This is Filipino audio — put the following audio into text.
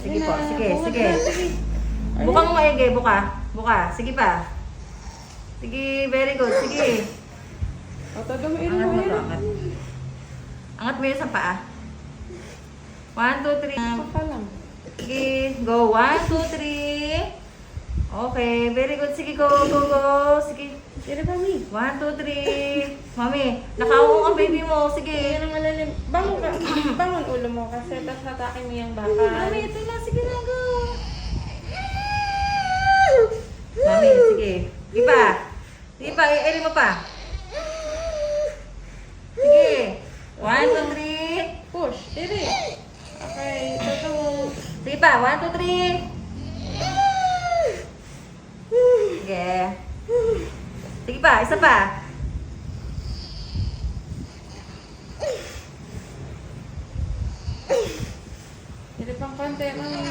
Sige po, sige, sige. Buka mo maigi, buka. Buka, sige pa. Sige, very good, sige. Angat mo to, angat. Angat mo yun sa paa. 1, 2, 3. Sige, go. 1, 2, 3. Okay, very good. Sige, go, go, go. Sige. Sige, Mami. 1, 2, 3. Mami, nakaupo ang baby mo. Sige. Yan ang malalim. Bangon ka. Bangon ulo mo kasi tapos hatake mo yung baka. Mami, ito na. Sige na, go. Mami, sige. Sige pa. Sige pa, i-air mo pa. Sige. 1, 2, 3. Push. Dili. Okay. Ito. Sige pa, 1, 2, 3. Sige. Sige pa, isa pa. Dili pang konti, Mami.